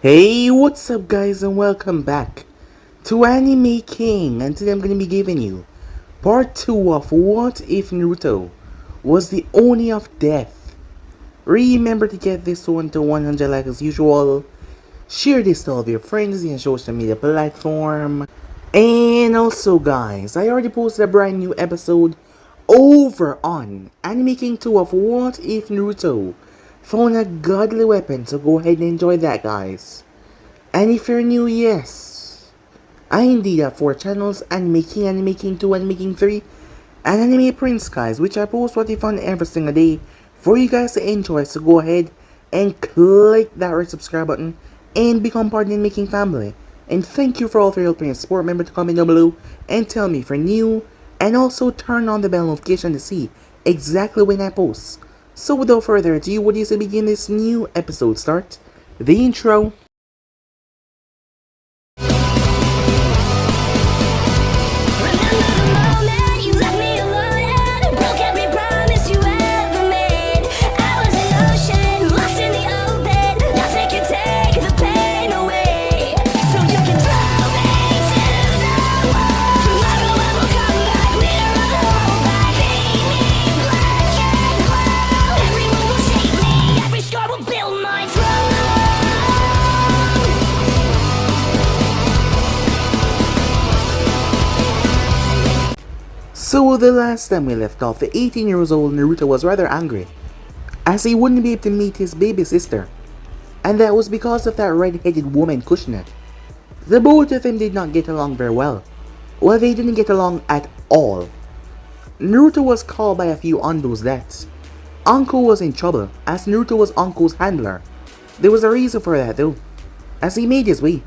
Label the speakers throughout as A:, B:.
A: Hey, what's up guys and welcome back to Anime King, and today I'm going to be giving you part 2 of What If Naruto Was the ONI of Death. Remember to get this one to 100 likes as usual, share this to all of your friends in social media platform, and also guys, I already posted a brand new episode over on Anime King 2 of What If Naruto Found a godly weapon, so go ahead and enjoy that guys. And if you're new, yes, I indeed have 4 channels: Anime King, Anime King 2, Anime King 3, and Anime Prince guys, which I post what I found every single day for you guys to enjoy, so go ahead and click that red subscribe button and become part of the Anime King family. And thank you for all of your help and support. Remember to comment down below and tell me if you're new, and also turn on the bell notification to see exactly when I post. So without further ado, what is to begin this new episode start? The intro. So the last time we left off, the 18-year-old Naruto was rather angry, as he wouldn't be able to meet his baby sister, and that was because of that red-headed woman Kushina. The both of them did not get along very well. Well, they didn't get along at all. Naruto was called by a few Ondos that Anko was in trouble, as Naruto was Anko's handler. There was a reason for that though, as he made his way.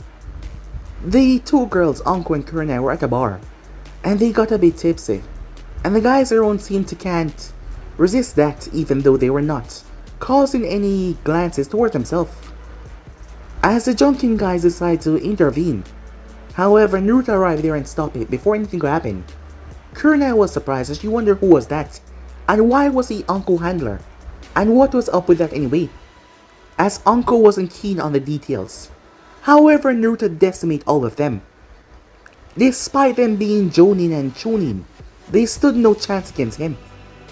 A: The two girls, Anko and Kushina, were at a bar, and they got a bit tipsy. And the guys around seemed to can't resist that, even though they were not causing any glances toward themselves, as the drunken guys decided to intervene. However, Naruto arrived there and stopped it before anything could happen. Kushina was surprised as she wondered who was that, and why was he Anko handler, and what was up with that anyway, as Anko wasn't keen on the details. However, Naruto decimated all of them. Despite them being Jonin and Chunin, they stood no chance against him,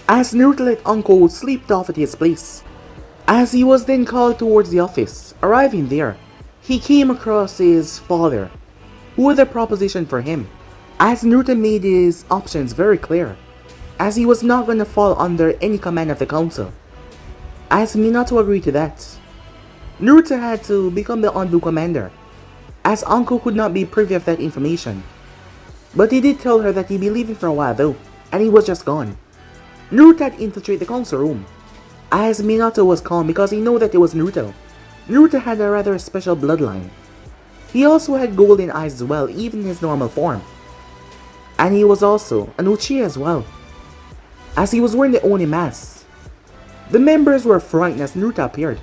A: as Naruto let Anko sleep off at his place. As he was then called towards the office, arriving there, he came across his father, who had a proposition for him, as Naruto made his options very clear, as he was not going to fall under any command of the council. As Minato agreed to that, Naruto had to become the Ondo commander, as Anko could not be privy of that information. But he did tell her that he'd be leaving for a while though, and he was just gone. Naruto had infiltrated the council room, as Minato was calm because he knew that it was Naruto. Naruto had a rather special bloodline. He also had golden eyes as well, even in his normal form. And he was also an Uchiha as well, as he was wearing the Oni mask. The members were frightened as Naruto appeared,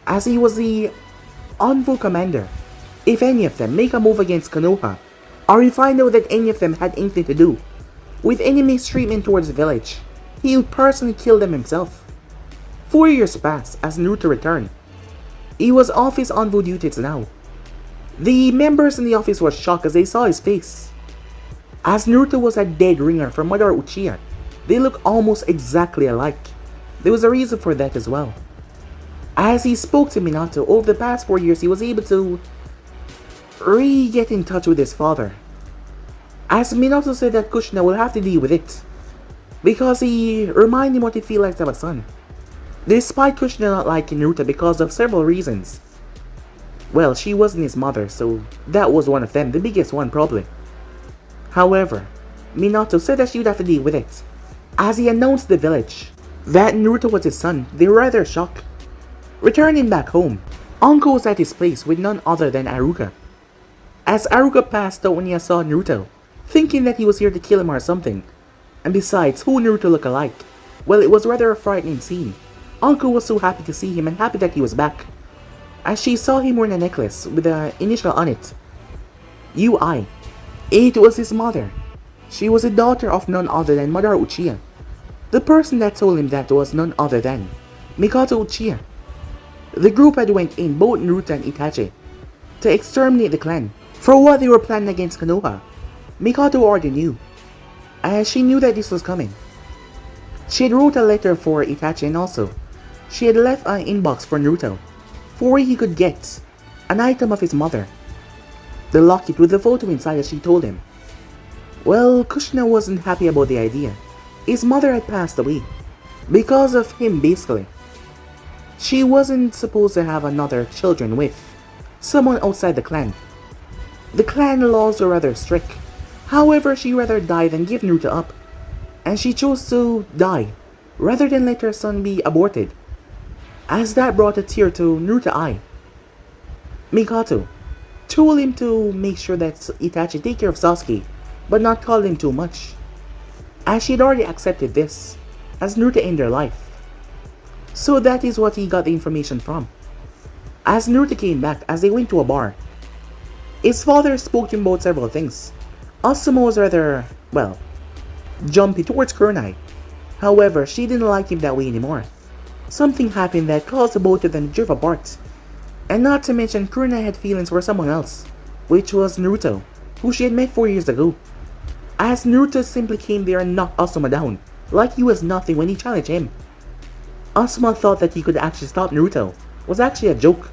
A: as he was the Anvo commander. If any of them make a move against Konoha, or if I know that any of them had anything to do with any mistreatment towards the village, he would personally kill them himself. 4 years passed as Naruto returned. He was off his Anvo duties now. The members in the office were shocked as they saw his face, as Naruto was a dead ringer from Mother Uchiha. They look almost exactly alike. There was a reason for that as well. As he spoke to Minato, over the past 4 years he was able to get in touch with his father, as Minato said that Kushina will have to deal with it, because he reminded him what it feels like to have a son. Despite Kushina not liking Naruto because of several reasons. Well, she wasn't his mother, so that was one of them, the biggest one probably. However, Minato said that she would have to deal with it. As he announced to the village that Naruto was his son, they were rather shocked. Returning back home, Anko was at his place with none other than Aruka, as Aruka passed out when he saw Naruto, thinking that he was here to kill him or something. And besides, who Naruto looked alike? Well, it was rather a frightening scene. Anko was so happy to see him and happy that he was back, as she saw him wearing a necklace with an initial on it, UI. It was his mother. She was a daughter of none other than Mother Uchiha. The person that told him that was none other than Minato Uchiha. The group had went in, both Naruto and Itachi, to exterminate the clan for what they were planning against Konoha. Minato already knew, as she knew that this was coming. She had wrote a letter for Itachi, and also, she had left an inbox for Naruto, for where he could get an item of his mother. The locket with the photo inside, as she told him. Well, Kushina wasn't happy about the idea. His mother had passed away, because of him basically. She wasn't supposed to have another children with someone outside the clan. The clan laws were rather strict. However, she rather die than give Naruto up, and she chose to die rather than let her son be aborted, as that brought a tear to Naruto's eye. Minato told him to make sure that Itachi take care of Sasuke, but not call him too much, as she had already accepted this, as Naruto ended their life. So that is what he got the information from. As Naruto came back, as they went to a bar, his father spoke to him about several things. Asuma was rather, well, jumpy towards Kunai. However, she didn't like him that way anymore. Something happened that caused the both of them to drift apart. And not to mention, Kunai had feelings for someone else, which was Naruto, who she had met 4 years ago. As Naruto simply came there and knocked Asuma down, like he was nothing when he challenged him. Asuma thought that he could actually stop Naruto. It was actually a joke.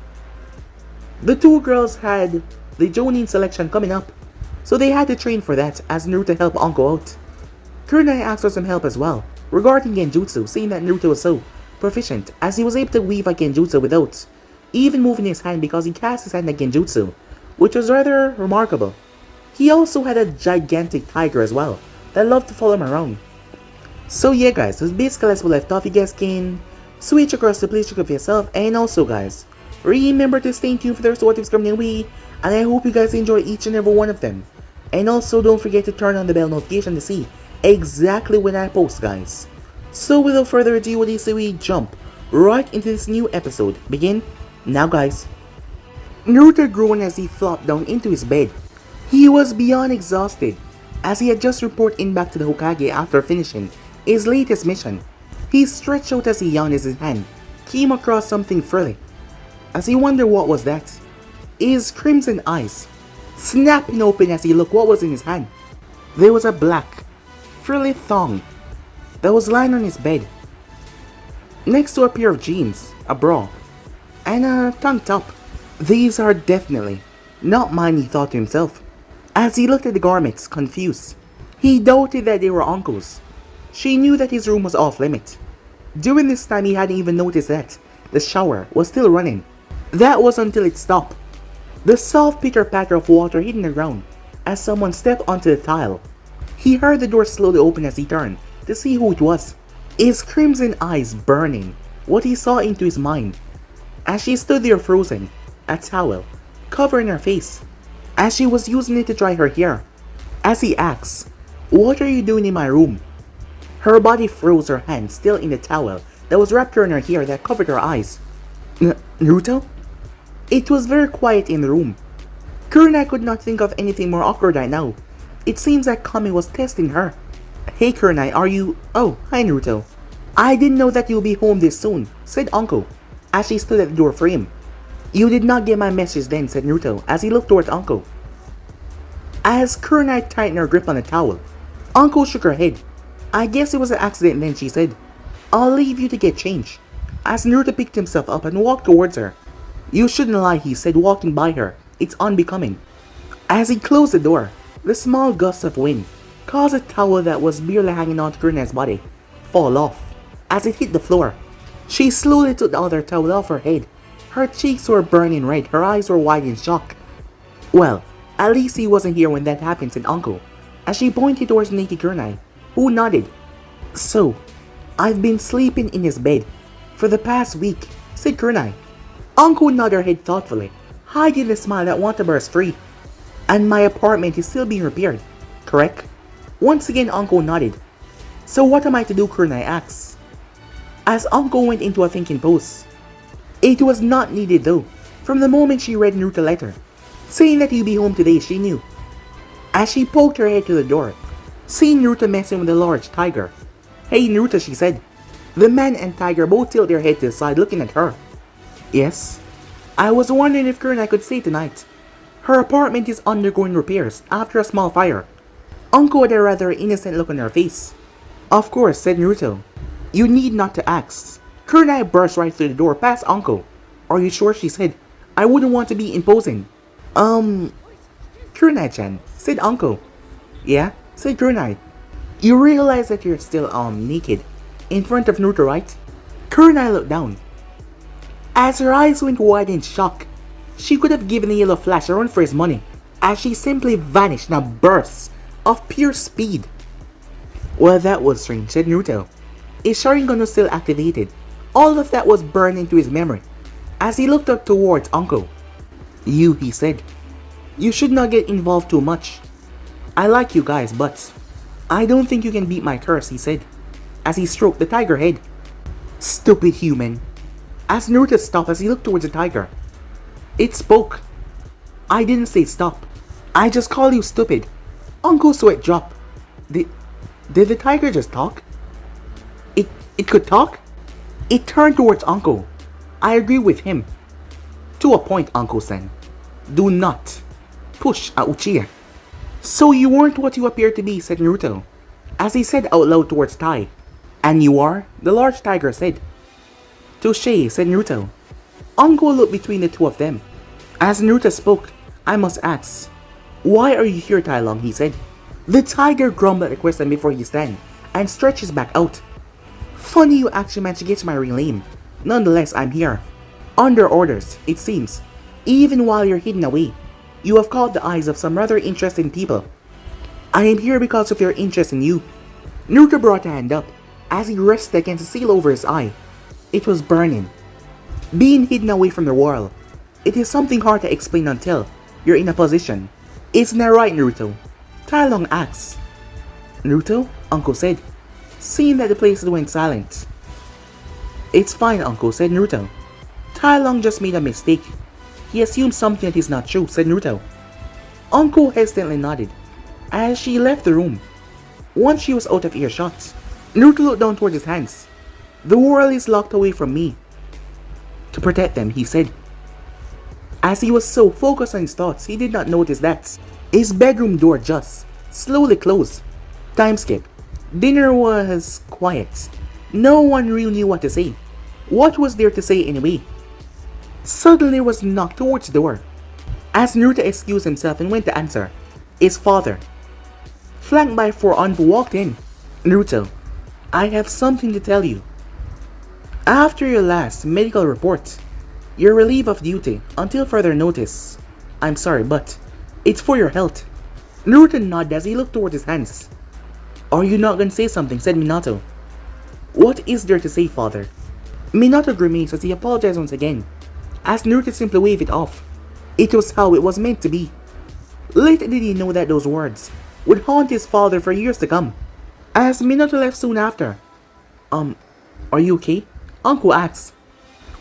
A: The two girls had the Jonin selection coming up, so they had to train for that, as Naruto helped Anko out. Kunai asked for some help as well, regarding Genjutsu, saying that Naruto was so proficient, as he was able to weave a Genjutsu without even moving his hand, because he cast his hand at Genjutsu, which was rather remarkable. He also had a gigantic tiger as well, that loved to follow him around. So yeah guys, that's basically as we left off. You guys can switch across to please check of yourself, and also guys, remember to stay tuned for the rest of what is coming your way, and I hope you guys enjoy each and every one of them. And also don't forget to turn on the bell notification to see exactly when I post guys. So without further ado, what do you say we jump right into this new episode? Begin now guys. Naruto groaned as he flopped down into his bed. He was beyond exhausted, as he had just reported in back to the Hokage after finishing his latest mission. He stretched out as he yawned as his hand came across something frilly, as he wondered what was that. His crimson eyes snapping open as he looked what was in his hand. There was a black, frilly thong that was lying on his bed, next to a pair of jeans, a bra, and a tank top. These are definitely not mine, he thought to himself, as he looked at the garments, confused. He doubted that they were uncle's. She knew that his room was off limit. During this time, he hadn't even noticed that the shower was still running. That was until it stopped. The soft pitter-patter of water hitting the ground as someone stepped onto the tile. He heard the door slowly open as he turned to see who it was. His crimson eyes burning what he saw into his mind. As she stood there frozen, a towel covering her face, as she was using it to dry her hair. As he asked, "What are you doing in my room?" Her body froze, her hand still in the towel that was wrapped around her hair that covered her eyes. Naruto? It was very quiet in the room. Kunai could not think of anything more awkward right now. It seems that Kami was testing her. "Hey Kunai, are you— Oh, hi Naruto. I didn't know that you'll be home this soon," said Anko, as she stood at the door for him. "You did not get my message then," said Naruto, as he looked towards Anko. As Kunai tightened her grip on the towel, Anko shook her head. "I guess it was an accident then," she said. "I'll leave you to get changed." As Naruto picked himself up and walked towards her. "You shouldn't lie," he said, walking by her. "It's unbecoming." As he closed the door, the small gust of wind caused a towel that was barely hanging onto Kunai's body fall off as it hit the floor. She slowly took the other towel off her head. Her cheeks were burning red, her eyes were wide in shock. "Well, at least he wasn't here when that happened," said Uncle, as she pointed towards naked Kunai, who nodded. "So, I've been sleeping in his bed for the past week," said Kunai. Uncle nodded her head thoughtfully, hiding the smile that wanted to burst free. "And my apartment is still being repaired, correct?" Once again, Uncle nodded. "So what am I to do?" Kunai asked, as Uncle went into a thinking pose. It was not needed though. From the moment she read Naruto's letter, saying that he'd be home today, she knew. As she poked her head to the door, seeing Naruto messing with a large tiger. "Hey Naruto," she said. The man and tiger both tilted their head to the side looking at her. "Yes? I was wondering if Kunai could stay tonight. Her apartment is undergoing repairs after a small fire. Anko had a rather innocent look on her face. Of course, said Naruto. You need not to ask. Kurenai burst right through the door past Anko. Are you sure? She said. I wouldn't want to be imposing. Kurenai-chan, said Anko. Yeah, said Kurenai. You realize that you're still, naked in front of Naruto, right? Kurenai looked down. As her eyes went wide in shock, she could have given a yellow flash a run for his money, as she simply vanished in a burst of pure speed. Well, that was strange, said Naruto. His Sharingan was still activated. All of that was burned into his memory, as he looked up towards Anko. You, he said. You should not get involved too much. I like you guys, but I don't think you can beat my curse, he said, as he stroked the tiger head. Stupid human. As Naruto stopped as he looked towards the tiger. It spoke. I didn't say stop. I just called you stupid. Anko's sweat dropped. Did the tiger just talk? It could talk? It turned towards Anko. I agree with him. To a point, Anko-san. Do not push a Uchiha. So you weren't what you appear to be, said Naruto, as he said out loud towards Tai. And you are? The large tiger said. Touché, said Naruto. Anko looked between the two of them. As Naruto spoke, I must ask, why are you here, Tai Long? He said. The tiger grumbled at the question before he stand and stretched his back out. Funny you actually managed to get my real name. Nonetheless, I'm here. Under orders, it seems. Even while you're hidden away, you have caught the eyes of some rather interesting people. I am here because of your interest in you. Naruto brought a hand up as he rested against the seal over his eye. It was burning. Being hidden away from the world, it is something hard to explain until you're in a position. Isn't that right, Naruto? Tai Long asked. Naruto? Uncle said, seeing that the place went silent. It's fine, Uncle, said Naruto. Tai Long just made a mistake. He assumed something that is not true, said Naruto. Uncle hesitantly nodded as she left the room. Once she was out of earshot, Naruto looked down towards his hands. The world is locked away from me. To protect them, he said. As he was so focused on his thoughts, he did not notice that his bedroom door just slowly closed. Time skip. Dinner was quiet. No one really knew what to say. What was there to say anyway? Suddenly there was a knock towards the door. As Naruto excused himself and went to answer, his father, flanked by 4 envoys, walked in. Naruto, I have something to tell you. After your last medical report, you're relieved of duty until further notice. I'm sorry, but it's for your health. Naruto nodded as he looked towards his hands. Are you not going to say something? Said Minato. What is there to say, father? Minato grimaced as he apologized once again, as Naruto simply waved it off. It was how it was meant to be. Little did he know that those words would haunt his father for years to come. As Minato left soon after, are you okay? Uncle asked.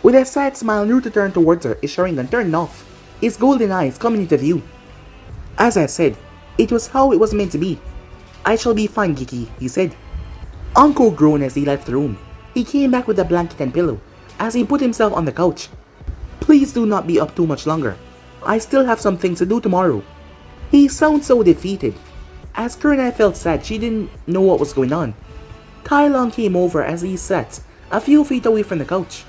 A: With a sad smile, Naruto turned towards her, his Sharingan turned off, his golden eyes coming into view. As I said, it was how it was meant to be. I shall be fine, Kiki, he said. Uncle groaned as he left the room. He came back with a blanket and pillow, as he put himself on the couch. Please do not be up too much longer. I still have some things to do tomorrow. He sounded so defeated. As Kurenai felt sad, she didn't know what was going on. Tai Long came over as he sat a few feet away from the couch.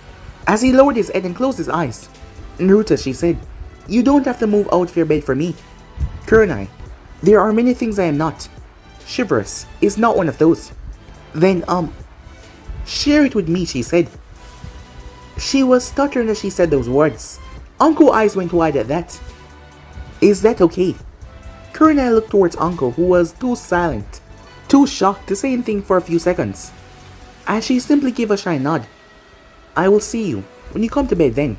A: As he lowered his head and closed his eyes. Naruto, she said, you don't have to move out of your bed for me. Kurenai, there are many things I am not. Chivalrous is not one of those. Then, share it with me, she said. She was stuttering as she said those words. Uncle's eyes went wide at that. Is that okay? Kurenai looked towards Uncle, who was too silent, too shocked to say anything for a few seconds. And she simply gave a shy nod. I will see you when you come to bed then.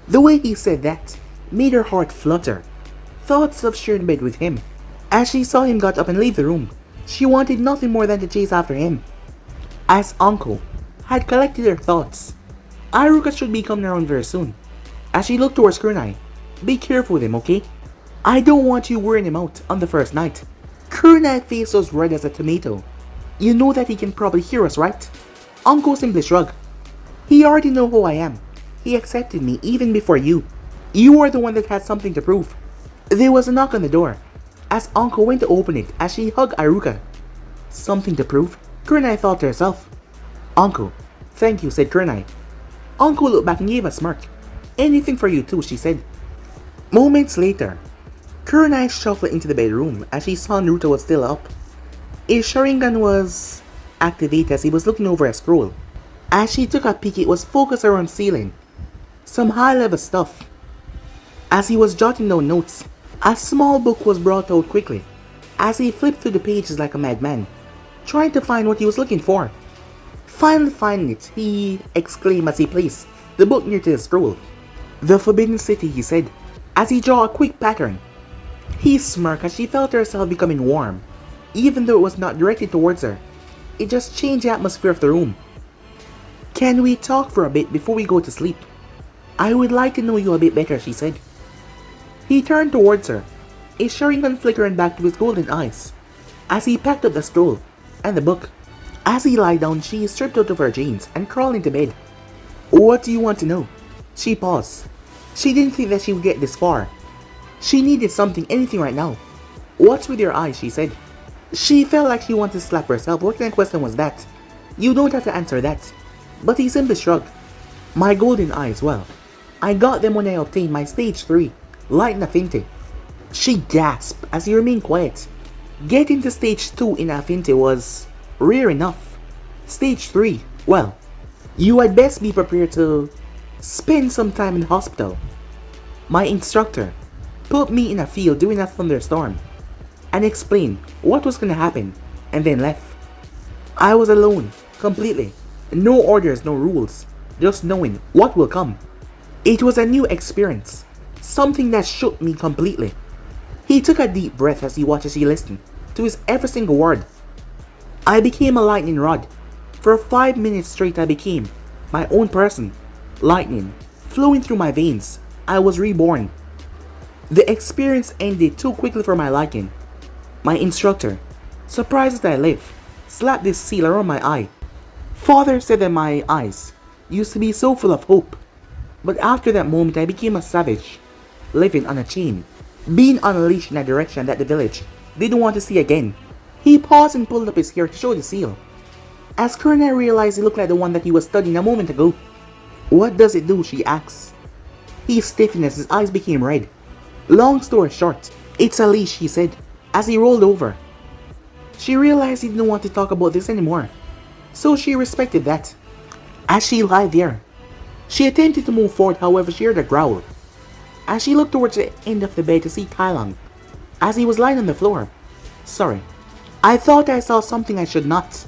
A: The way he said that made her heart flutter. Thoughts of sharing bed with him. As she saw him got up and leave the room, she wanted nothing more than to chase after him. As Uncle had collected her thoughts, Iruka should be coming around very soon. As she looked towards Kurenai, be careful with him, okay? I don't want you wearing him out on the first night. Kurenai's face was red as a tomato. You know that he can probably hear us, right? Uncle simply shrugged. He already know who I am. He accepted me even before you. You are the one that had something to prove. There was a knock on the door, as Anko went to open it as she hugged Iruka. Something to prove? Kurenai thought to herself. Anko, thank you, said Kurenai. Anko looked back and gave a smirk. Anything for you too, she said. Moments later, Kurenai shuffled into the bedroom as she saw Naruto was still up. His Sharingan was activated as he was looking over a scroll. As she took a peek, it was focused around ceiling. Some high-level stuff. As he was jotting down notes, a small book was brought out quickly, as he flipped through the pages like a madman, trying to find what he was looking for. Finally finding it, he exclaimed as he placed the book near to the scroll. The Forbidden City, he said, as he drew a quick pattern. He smirked as she felt herself becoming warm, even though it was not directed towards her. It just changed the atmosphere of the room. Can we talk for a bit before we go to sleep? I would like to know you a bit better, she said. He turned towards her, his Sharingan flickering back to his golden eyes, as he packed up the scroll and the book. As he lied down, she stripped out of her jeans and crawled into bed. What do you want to know? She paused. She didn't think that she would get this far. She needed something, anything right now. What's with your eyes, she said. She felt like she wanted to slap herself. What kind of question was that? You don't have to answer that. But he simply shrugged. My golden eyes, well, I got them when I obtained my stage 3, light affinity. She gasped as he remained quiet. Getting to stage 2 in affinity was rare enough. Stage 3, well, you had best be prepared to spend some time in the hospital. My instructor put me in a field during a thunderstorm and explained what was going to happen and then left. I was alone, completely. No orders, no rules, just knowing what will come. It was a new experience, something that shook me completely. He took a deep breath as he watched as he listened to his every single word. I became a lightning rod. For 5 minutes straight I became my own person. Lightning flowing through my veins. I was reborn. The experience ended too quickly for my liking. My instructor, surprised that I lived, slapped this seal around my eye. Father said that my eyes used to be so full of hope. But after that moment I became a savage, living on a chain, being unleashed in a direction that the village didn't want to see again. He paused and pulled up his hair to show the seal. As Kurenai realized it looked like the one that he was studying a moment ago. What does it do? She asked. He stiffened as his eyes became red. Long story short, it's a leash, he said, as he rolled over. She realized he didn't want to talk about this anymore, so she respected that. As she lay there, she attempted to move forward, however she heard a growl. As she looked towards the end of the bed to see Kailong, as he was lying on the floor. Sorry, I thought I saw something I should not.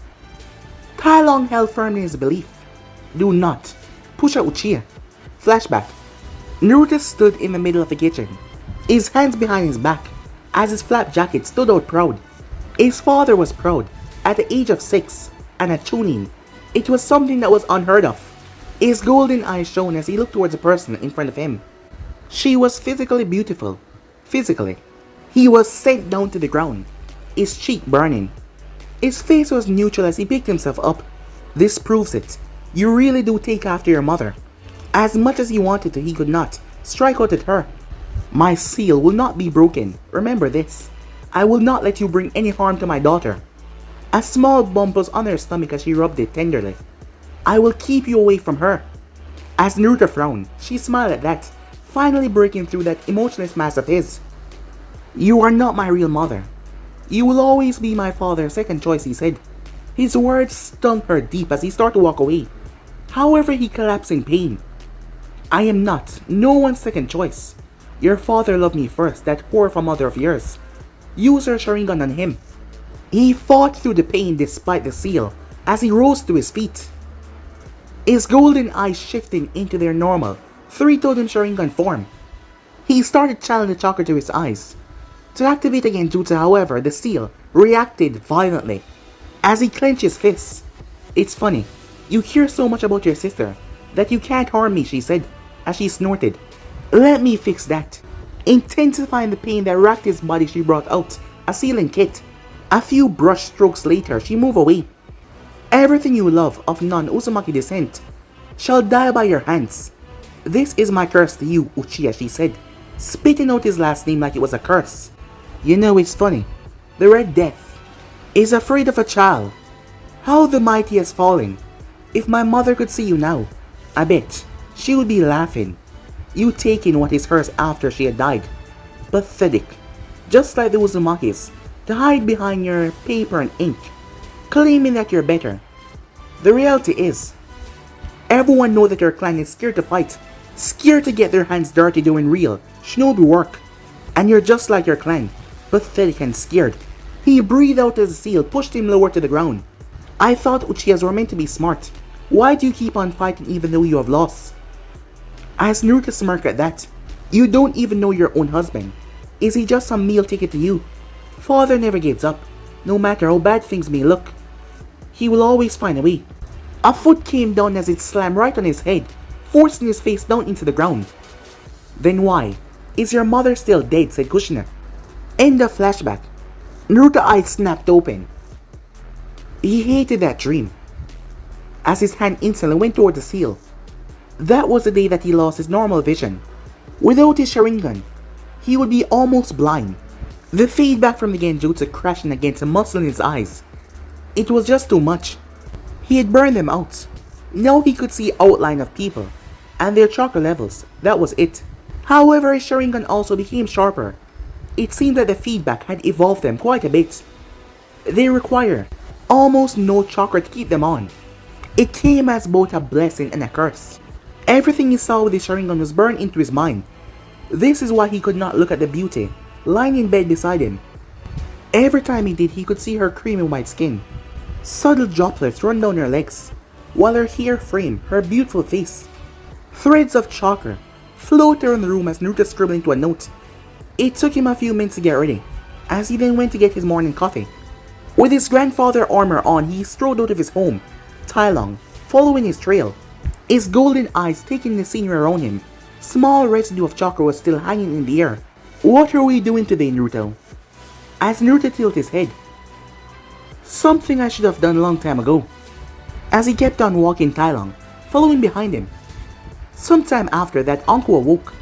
A: Kailong held firm in his belief. Do not push out Uchiha. Flashback. Naruto stood in the middle of the kitchen, his hands behind his back, as his flap jacket stood out proud. His father was proud, at the age of 6, and a chunin. It was something that was unheard of. His golden eyes shone as he looked towards the person in front of him. She was physically beautiful. Physically. He was sent down to the ground, his cheek burning. His face was neutral as he picked himself up. This proves it. You really do take after your mother. As much as he wanted to, he could not strike out at her. My seal will not be broken. Remember this. I will not let you bring any harm to my daughter. A small bump was on her stomach as she rubbed it tenderly. I will keep you away from her. As Naruto frowned, she smiled at that, finally breaking through that emotionless mask of his. You are not my real mother. You will always be my father's second choice, he said. His words stung her deep as he started to walk away. However, he collapsed in pain. I am not no one's second choice. Your father loved me first, that poor mother of yours. Use her Sharingan on him. He fought through the pain despite the seal as he rose to his feet. His golden eyes shifting into their normal, three-totem Sharingan form. He started channeling the chakra to his eyes. To activate a Genjutsu, however, the seal reacted violently as he clenched his fists. It's funny, you hear so much about your sister that you can't harm me, she said as she snorted. Let me fix that. Intensifying the pain that racked his body, she brought out a sealing kit. A few brush strokes later, she moved away. Everything you love of non-Uzumaki descent shall die by your hands. This is my curse to you, Uchiha, she said, spitting out his last name like it was a curse. You know, it's funny. The Red Death is afraid of a child. How the mighty has fallen. If my mother could see you now, I bet she would be laughing. You taking what is hers after she had died. Pathetic. Just like the Uzumakis, to hide behind your paper and ink, claiming that you're better. The reality is, everyone knows that your clan is scared to fight, scared to get their hands dirty doing real shinobi work. And you're just like your clan, pathetic and scared. He breathed out as the seal pushed him lower to the ground. I thought Uchihas were meant to be smart. Why do you keep on fighting even though you have lost? As Naruto smirked at that, you don't even know your own husband. Is he just some meal ticket to you? Father never gives up, no matter how bad things may look. He will always find a way. A foot came down as it slammed right on his head, forcing his face down into the ground. Then why? Is your mother still dead? Said Kushina. End of flashback. Naruto's eyes snapped open. He hated that dream. As his hand instantly went toward the seal. That was the day that he lost his normal vision. Without his Sharingan, he would be almost blind. The feedback from the Genjutsu crashing against the muscle in his eyes. It was just too much. He had burned them out. Now he could see outline of people and their chakra levels. That was it. However, his Sharingan also became sharper. It seemed that the feedback had evolved them quite a bit. They require almost no chakra to keep them on. It came as both a blessing and a curse. Everything he saw with his Sharingan was burned into his mind. This is why he could not look at the beauty lying in bed beside him. Every time he did, he could see her creamy white skin. Subtle droplets run down her legs, while her hair framed her beautiful face. Threads of chakra float around the room as Naruto scribbled into a note. It took him a few minutes to get ready, as he then went to get his morning coffee. With his grandfather armor on, he strode out of his home, Tailong, following his trail. His golden eyes taking the scenery around him. Small residue of chakra was still hanging in the air. What are we doing today, Naruto? As Naruto tilted his head. Something I should have done a long time ago. As he kept on walking Tailong, following behind him. Sometime after that, Anko awoke.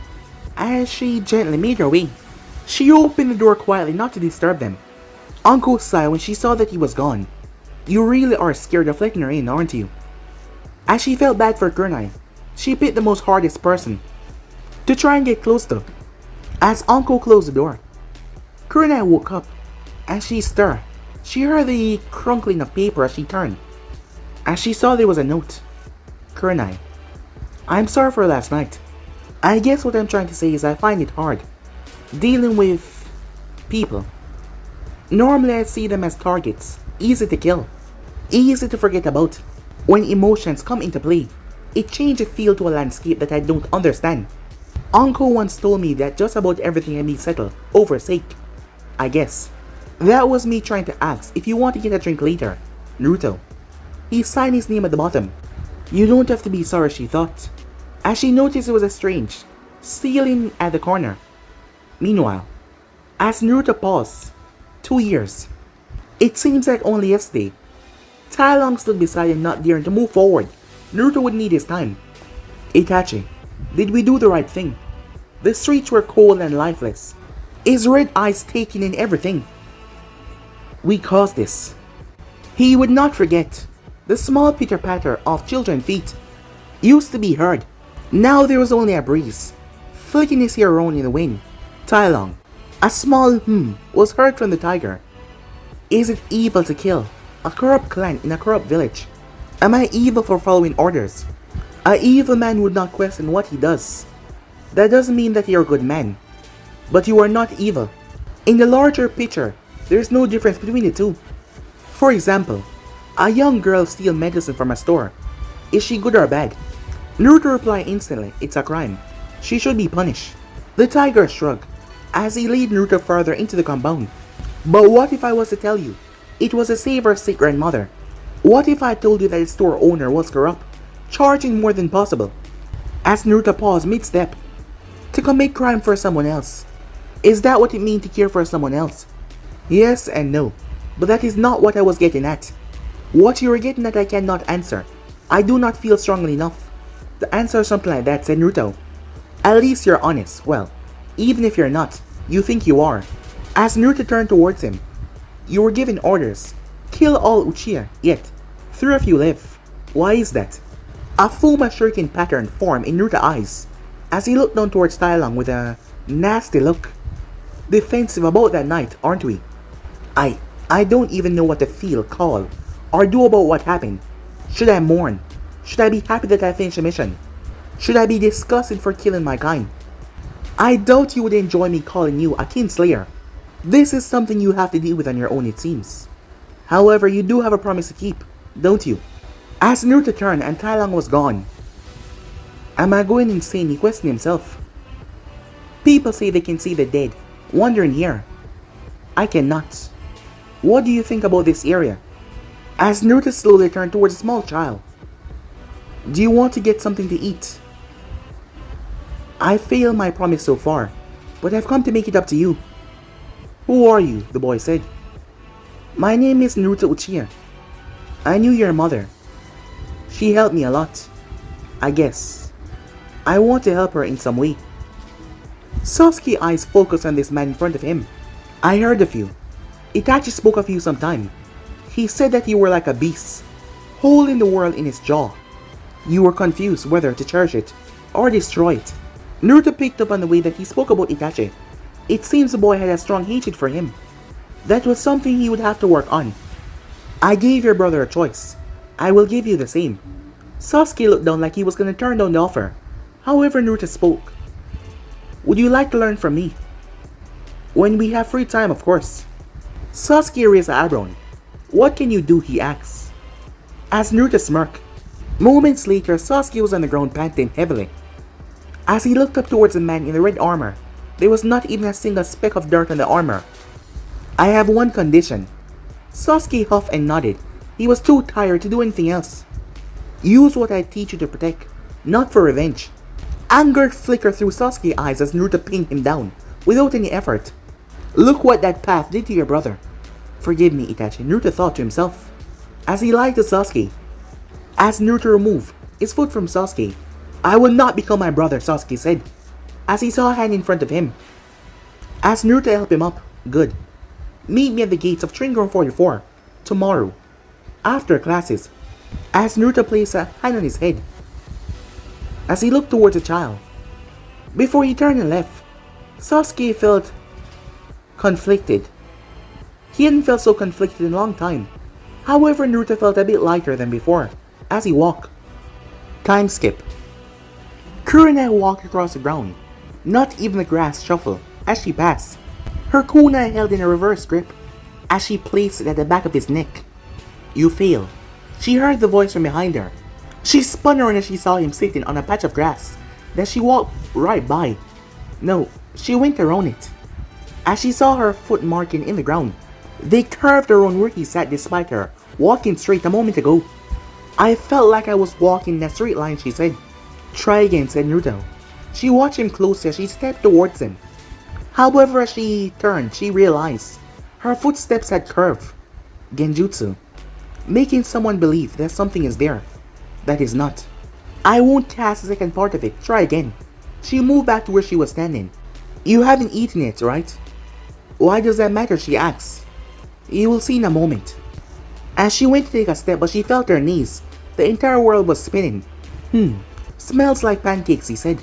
A: As she gently made her way, she opened the door quietly not to disturb them. Anko sighed when she saw that he was gone. You really are scared of letting her in, aren't you? As she felt bad for Kurenai, she picked the most hardest person to try and get close to. As Anko closed the door, Kurenai woke up. As she stirred, she heard the crunkling of paper as she turned. As she saw there was a note. Kurenai, I'm sorry for last night. I guess what I'm trying to say is I find it hard dealing with people. Normally I see them as targets, easy to kill, easy to forget about. When emotions come into play, it changes feel to a landscape that I don't understand. Uncle once told me that just about everything can be settled over sake. I guess that was me trying to ask if you want to get a drink later, Naruto. He signed his name at the bottom. You don't have to be sorry, she thought, as she noticed it was a strange ceiling at the corner. Meanwhile, as Naruto paused, 2 years. It seems like only yesterday. Tailong stood beside him, not daring to move forward. Naruto would need his time. Itachi, did we do the right thing? The streets were cold and lifeless. His red eyes taking in everything. We caused this. He would not forget. The small pitter-patter of children's feet used to be heard. Now there was only a breeze, flicking his hair around in the wind. Tailong, a small was heard from the tiger. Is it evil to kill a corrupt clan in a corrupt village? Am I evil for following orders? An evil man would not question what he does. That doesn't mean that you're a good man, but you are not evil. In the larger picture, there is no difference between the two. For example, a young girl steals medicine from a store. Is she good or bad? Naruto replied instantly, it's a crime. She should be punished. The tiger shrugged as he led Naruto further into the compound. But what if I was to tell you it was to save her sick grandmother? What if I told you that the store owner was corrupt, charging more than possible? As Naruto paused mid-step, to commit crime for someone else. Is that what it means to care for someone else? Yes and no, but that is not what I was getting at. What you are getting at I cannot answer. I do not feel strongly enough to answer something like that, said Naruto. At least you're honest. Well, Even if you're not, you think you are. As Naruto turned towards him, you were given orders. Kill all Uchiha, yet 3 of you live. Why is that? A Fuma shuriken pattern formed in Naruto's eyes as he looked down towards Tai Lung with a nasty look. Defensive about that night, aren't we? I don't even know what to feel, call, or do about what happened. Should I mourn? Should I be happy that I finished the mission? Should I be disgusted for killing my kind? I doubt you would enjoy me calling you a kinslayer. This is something you have to deal with on your own, it seems. However, you do have a promise to keep, don't you? As Naruto turned and Tai Lung was gone. Am I going insane? He questioned himself. People say they can see the dead, wandering here. I cannot. What do you think about this area? As Naruto slowly turned towards a small child. Do you want to get something to eat? I failed my promise so far, but I've come to make it up to you. Who are you? The boy said. My name is Naruto Uchiha. I knew your mother. She helped me a lot. I guess. I want to help her in some way. Sasuke's eyes focused on this man in front of him. I heard of you. Itachi spoke of you sometime. He said that you were like a beast, holding the world in his jaw. You were confused whether to cherish it or destroy it. Naruto picked up on the way that he spoke about Itachi. It seems the boy had a strong hatred for him. That was something he would have to work on. I gave your brother a choice. I will give you the same. Sasuke looked down like he was going to turn down the offer. However, Naruto spoke. Would you like to learn from me? When we have free time, of course. Sasuke raised an eyebrow. What can you do? He asks. As Naruto smirked. Moments later, Sasuke was on the ground panting heavily. As he looked up towards the man in the red armor, there was not even a single speck of dirt on the armor. I have one condition. Sasuke huffed and nodded. He was too tired to do anything else. Use what I teach you to protect, not for revenge. Anger flickered through Sasuke's eyes as Naruto pinned him down, without any effort. Look what that path did to your brother. Forgive me, Itachi, Naruto thought to himself, as he lied to Sasuke. As Naruto removed his foot from Sasuke, I will not become my brother, Sasuke said, as he saw a hand in front of him. As Naruto helped him up, good. Meet me at the gates of Training Ground 44, tomorrow, after classes. As Naruto placed a hand on his head, as he looked towards the child. Before he turned and left, Sasuke felt conflicted. He hadn't felt so conflicted in a long time. However, Naruto felt a bit lighter than before as he walked. Time skip. Kushina walked across the ground. Not even the grass shuffled as she passed. Her kunai held in a reverse grip as she placed it at the back of his neck. You fail. She heard the voice from behind her. She spun around as she saw him sitting on a patch of grass that she walked right by. No, she went around it. As she saw her foot marking in the ground, they curved around where he sat despite her walking straight a moment ago. I felt like I was walking in a straight line, she said. Try again, said Naruto. She watched him closely as she stepped towards him. However, as she turned, she realized her footsteps had curved. Genjutsu. Making someone believe that something is there that is not. I won't cast the second part of it. Try again. She moved back to where she was standing. You haven't eaten it, right? Why does that matter? She asked. You will see in a moment. As she went to take a step, but she felt her knees. The entire world was spinning. Smells like pancakes, he said.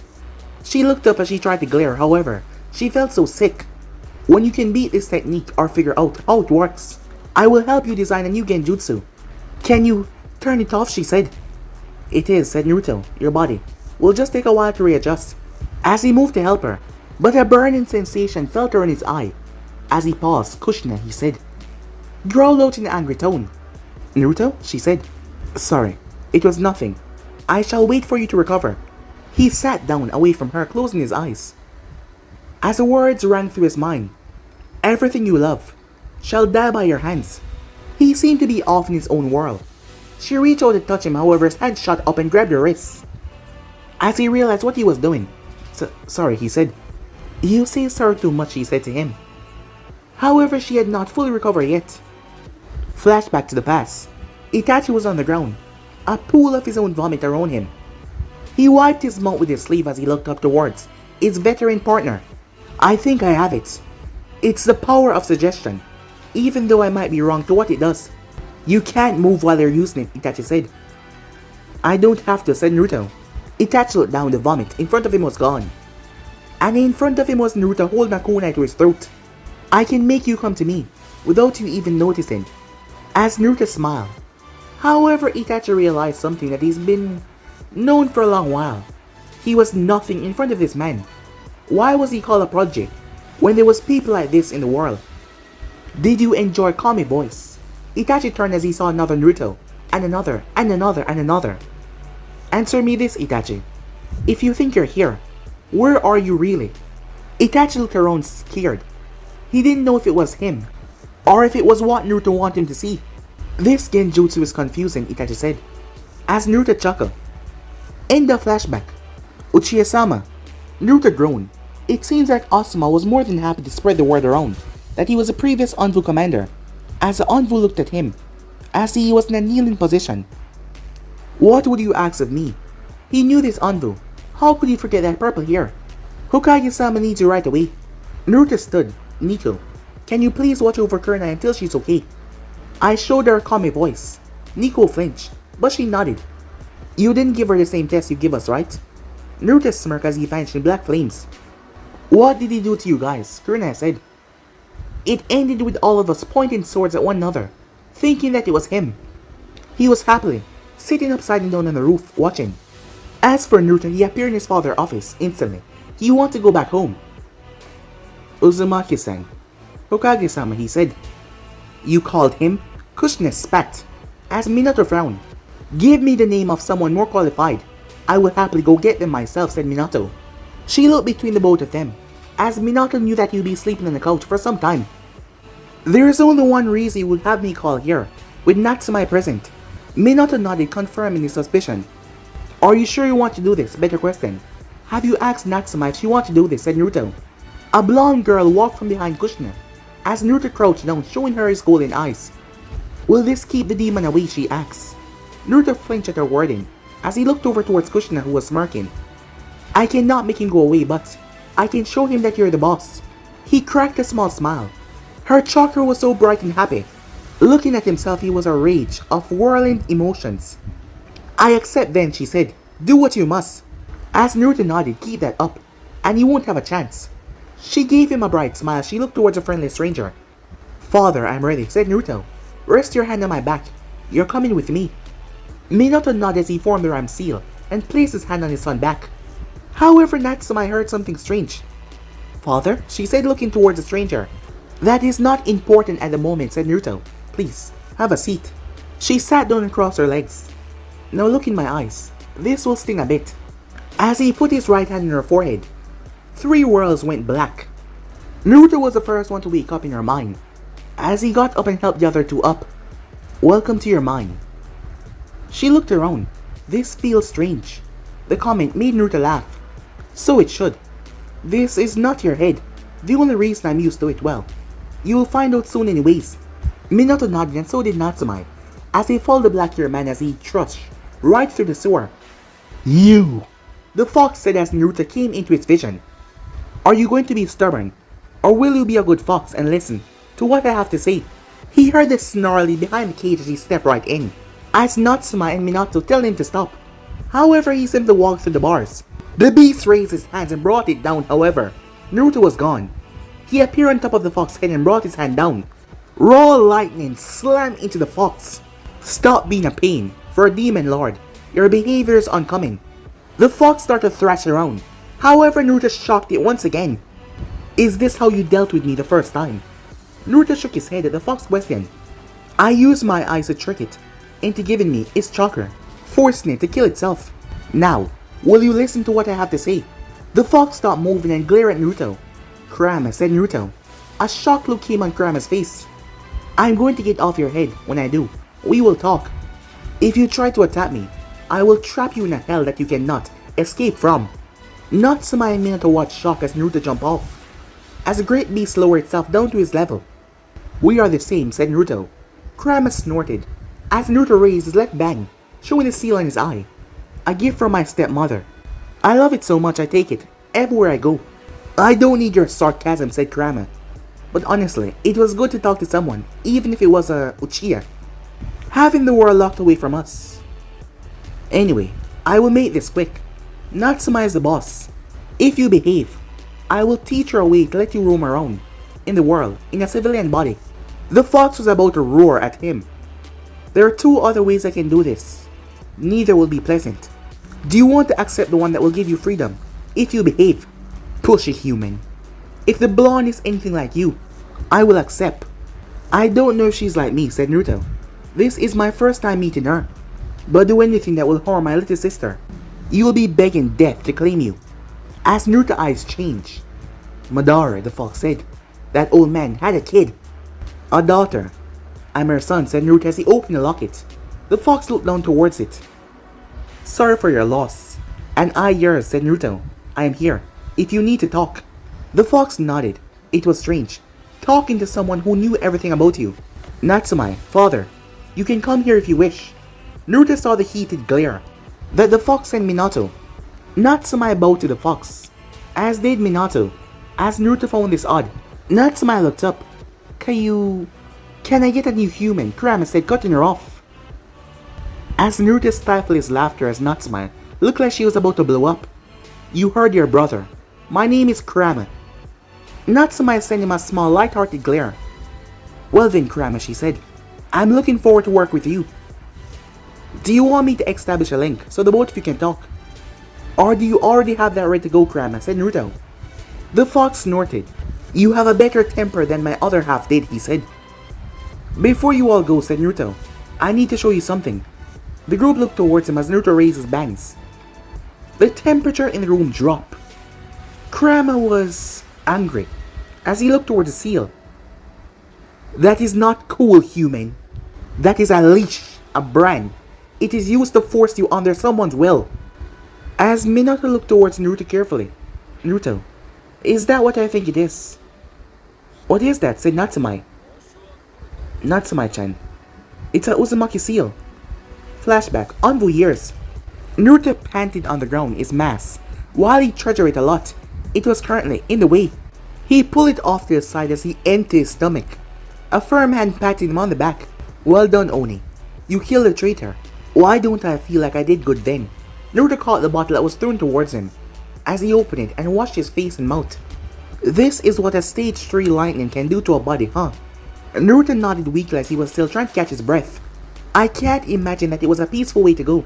A: She looked up as she tried to glare. However, she felt so sick. When you can beat this technique or figure out how it works, I will help you design a new Genjutsu. Can you turn it off? She said. It is, said Naruto. Your body will just take a while to readjust. As he moved to help her, but a burning sensation felt her in his eye. As he paused, Kushina, he said, growled out in an angry tone. Naruto, she said. Sorry, it was nothing. I shall wait for you to recover. He sat down away from her, closing his eyes. As the words rang through his mind, everything you love shall die by your hands. He seemed to be off in his own world. She reached out to touch him, however his hand shot up and grabbed her wrist. As he realized what he was doing, sorry, he said. You say sorry too much, she said to him. However, she had not fully recovered yet. Flashback to the past. Itachi was on the ground, a pool of his own vomit around him. He wiped his mouth with his sleeve as he looked up towards his veteran partner. I think I have it. It's the power of suggestion, even though I might be wrong to what it does. You can't move while you're using it, Itachi said. I don't have to, said Naruto. Itachi looked down. The vomit in front of him was gone. And in front of him was Naruto holding a kunai to his throat. I can make you come to me, without you even noticing. As Naruto smiled. However, Itachi realized something that he's been known for a long while. He was nothing in front of this man. Why was he called a prodigy, when there was people like this in the world? Did you enjoy Kami voice? Itachi turned as he saw another Naruto, and another, and another, and another. Answer me this, Itachi. If you think you're here, where are you really? Itachi looked around scared. He didn't know if it was him, or if it was what Naruto wanted him to see. This Genjutsu is confusing, Itachi said, as Naruto chuckled. End of flashback. Uchiha-sama. Naruto groaned. It seems like Asuma was more than happy to spread the word around that he was a previous Anvu commander, as the Anvu looked at him, as he was in a kneeling position. What would you ask of me? He knew this Anvu. How could he forget that purple hair? Hokage-sama needs you right away. Naruto stood. Nico, can you please watch over Kunai until she's okay? I showed her a Kami voice. Nico flinched, but she nodded. You didn't give her the same test you give us, right? Naruto smirked as he vanished in black flames. What did he do to you guys? Kunai said. It ended with all of us pointing swords at one another, thinking that it was him. He was happily sitting upside down on the roof, watching. As for Naruto, he appeared in his father's office instantly. He wanted to go back home. Uzumaki-san. Hokage-sama, he said. You called him? Kushina spat, as Minato frowned. Give me the name of someone more qualified. I will happily go get them myself, said Minato. She looked between the both of them, as Minato knew that he would be sleeping on the couch for some time. There is only one reason you would have me call here, with Natsume present. Minato nodded, confirming his suspicion. Are you sure you want to do this? Better question. Have you asked Natsume if she wants to do this? Said Naruto. A blonde girl walked from behind Kushina, as Naruto crouched down, showing her his golden eyes. Will this keep the demon away? She asked. Naruto flinched at her wording, as he looked over towards Kushina, who was smirking. I cannot make him go away, but I can show him that you're the boss. He cracked a small smile. Her chakra was so bright and happy. Looking at himself, he was a rage of whirling emotions. I accept then, she said. Do what you must. As Naruto nodded, keep that up, and you won't have a chance. She gave him a bright smile. She looked towards a friendly stranger. Father, I'm ready, said Naruto. Rest your hand on my back. You're coming with me. Minato nodded as he formed the ram seal and placed his hand on his son's back. However, Natsume heard something strange. Father, she said, looking towards the stranger. That is not important at the moment, said Naruto. Please, have a seat. She sat down and crossed her legs. Now look in my eyes. This will sting a bit. As he put his right hand on her forehead, 3 worlds went black. Naruto was the first one to wake up in her mind, as he got up and helped the other 2 up. Welcome to your mind. She looked around. This feels strange. The comment made Naruto laugh. So it should. This is not your head. The only reason I'm used to it, well, you will find out soon anyways. Minato nodded, and so did Natsume, as they followed the black-haired man as he trudged right through the sewer. You! The fox said as Naruto came into his vision. Are you going to be stubborn, or will you be a good fox and listen to what I have to say? He heard the snarly behind the cage as he stepped right in, as Natsume and Minato tell him to stop. However, he simply walked through the bars. The beast raised his hands and brought it down. However, Naruto was gone. He appeared on top of the fox's head and brought his hand down. Raw lightning slammed into the fox. Stop being a pain for a demon lord. Your behavior is uncommon. The fox started to thrash around. However, Naruto shocked it once again. Is this how you dealt with me the first time? Naruto shook his head at the fox question. I used my eyes to trick it into giving me its chakra, forcing it to kill itself. Now, will you listen to what I have to say? The fox stopped moving and glared at Naruto. Kurama, said Naruto. A shocked look came on Kurama's face. I'm going to get off your head. When I do, we will talk. If you try to attack me, I will trap you in a hell that you cannot escape from. Natsume and Minato watched shocked as Naruto jumped off, as the great beast lowered itself down to his level. We are the same, said Naruto. Kurama snorted, as Naruto raised his left bang, showing the seal on his eye. A gift from my stepmother. I love it so much I take it everywhere I go. I don't need your sarcasm, said Kurama. But honestly, it was good to talk to someone, even if it was a Uchiha. Having the world locked away from us. Anyway, I will make this quick. Natsuma is the boss. If you behave, I will teach you a way to let you roam around in the world in a civilian body. The fox was about to roar at him. There are two other ways I can do this. Neither will be pleasant. Do you want to accept the one that will give you freedom? If you behave. Push it, human. If the blonde is anything like you, I will accept. I don't know if she's like me, said Naruto. This is my first time meeting her. But do anything that will harm my little sister. You will be begging death to claim you. As Naruto's eyes changed. Madara, the fox said. That old man had a kid. A daughter. I'm her son, said Naruto as he opened the locket. The fox looked down towards it. Sorry for your loss. And I yours, said Naruto. I am here, if you need to talk. The fox nodded. It was strange, talking to someone who knew everything about you. Natsumai, father, you can come here if you wish. Naruto saw the heated glare that the fox sent Minato. Natsumai bowed to the fox, as did Minato. As Naruto found this odd, Natsumai looked up. Can I get a new human? Kurama said, cutting her off. As Naruto stifled his laughter as Natsumai looked like she was about to blow up. You heard your brother. My name is Kurama. Natsumai sent him a small light-hearted glare. Well then, Kurama, she said. I'm looking forward to work with you. Do you want me to establish a link so the both of you can talk? Or do you already have that ready to go, Kurama, said Naruto. The fox snorted. You have a better temper than my other half did, he said. Before you all go, said Naruto, I need to show you something. The group looked towards him as Naruto raised his bangs. The temperature in the room dropped. Kurama was angry as he looked towards the seal. That is not cool, human. That is a leash, a brand. It is used to force you under someone's will. As Minato looked towards Naruto carefully. Naruto, is that what I think it is? What is that? Said Natsumai. Natsumai-chan. It's a Uzumaki seal. Flashback, Anbu years. Naruto panted on the ground, his mask. While he treasured it a lot, it was currently in the way. He pulled it off to the side as he emptied his stomach. A firm hand patted him on the back. Well done, Oni. You killed a traitor. Why don't I feel like I did good then? Naruto caught the bottle that was thrown towards him as he opened it and washed his face and mouth. This is what a stage 3 lightning can do to a body, huh? Naruto nodded weakly as he was still trying to catch his breath. I can't imagine that it was a peaceful way to go.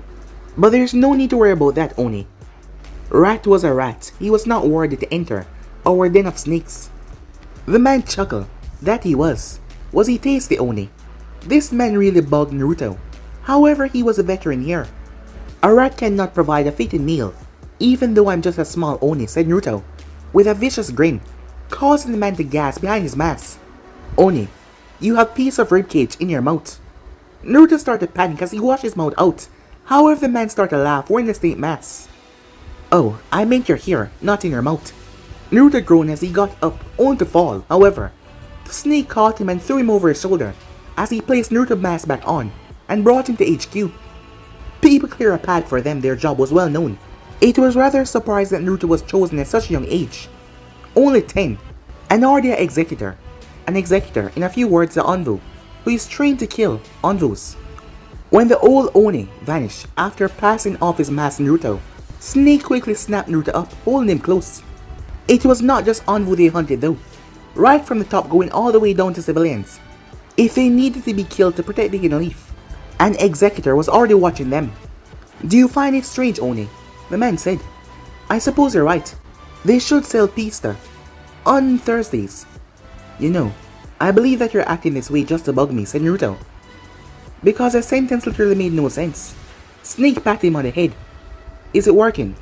A: But there's no need to worry about that, Oni. Rat was a rat. He was not worthy to enter our den of snakes. The man chuckled. That he was. Was he tasty, Oni? This man really bugged Naruto. However, he was a veteran here. A rat cannot provide a fitting meal, even though I'm just a small Oni, said Naruto, with a vicious grin, causing the man to gasp behind his mask. Oni, you have piece of ribcage in your mouth. Naruto started to panic as he washed his mouth out. However, the man started to laugh wearing the state mask. Oh, I meant you're here, not in your mouth. Naruto groaned as he got up, only to fall. However, the snake caught him and threw him over his shoulder as he placed Naruto's mask back on and brought him to HQ. People clear a path for them, their job was well known. It was rather surprised that Naruto was chosen at such a young age. Only 10. An Ordia executor. An executor, in a few words, the Anbu, who is trained to kill Anbus. When the old Oni vanished after passing off his mask to Naruto, Snake quickly snapped Naruto up, holding him close. It was not just Anbu they hunted though, right from the top going all the way down to civilians. If they needed to be killed to protect the hidden leaf, an executor was already watching them. Do you find it strange, Oni? The man said. I suppose you're right. They should sell pista on Thursdays. You know, I believe that you're acting this way just to bug me, said Naruto. Because the sentence literally made no sense. Snake patted him on the head. Is it working?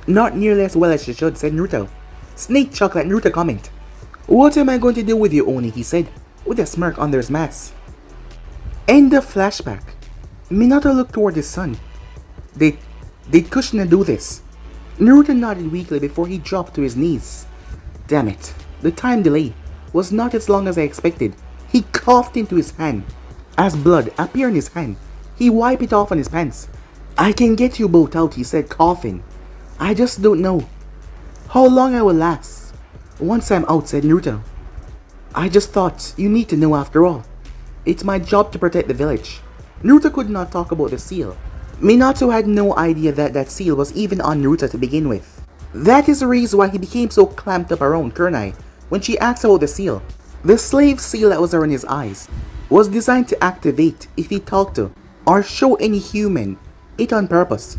A: Not nearly as well as it should, said Naruto. Snake chuckled at Naruto's comment. What am I going to do with you, Oni? He said, with a smirk under his mask. End of flashback. Minato looked toward his son. Did Kushina do this? Naruto nodded weakly before he dropped to his knees. Damn it. The time delay was not as long as I expected. He coughed into his hand. As blood appeared in his hand, he wiped it off on his pants. I can get you both out, he said, coughing. I just don't know how long I will last. Once I'm out, said Naruto. I just thought you need to know after all. It's my job to protect the village. Naruto could not talk about the seal. Minato had no idea that that seal was even on Naruto to begin with. That is the reason why he became so clamped up around Kunai when she asked about the seal. The slave seal that was around his eyes was designed to activate if he talked to or show any human it on purpose.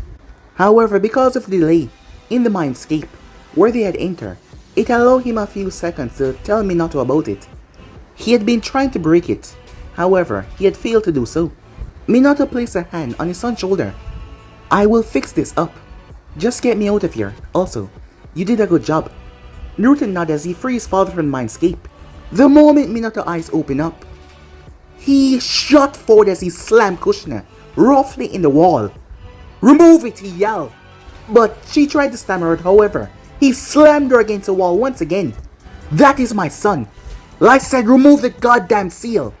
A: However, because of the delay in the mindscape where they had entered, it allowed him a few seconds to tell Minato about it. He had been trying to break it, however, he had failed to do so. Minato placed a hand on his son's shoulder. I will fix this up. Just get me out of here. Also, you did a good job. Naruto nodded as he freed his father from the mindscape. The moment Minato's eyes opened up, he shot forward as he slammed Kushina roughly in the wall. Remove it, he yelled. But she tried to stammer out, however, he slammed her against the wall once again. That is my son. Like I said, remove the goddamn seal.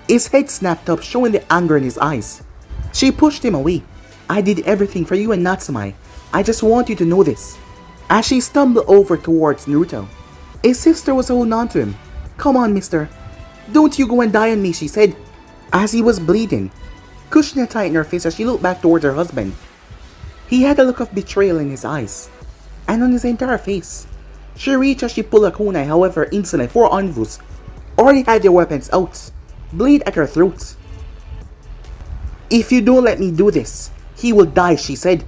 A: His head snapped up, showing the anger in his eyes. She pushed him away. I did everything for you and Natsume. I just want you to know this. As she stumbled over towards Naruto, his sister was holding on to him. Come on, mister. Don't you go and die on me, she said. As he was bleeding, Kushina tightened her face as she looked back towards her husband. He had a look of betrayal in his eyes, and on his entire face. She reached as she pulled a kunai, however, instantly 4 Anvus already had their weapons out, blade at her throat. If you don't let me do this, he will die, she said.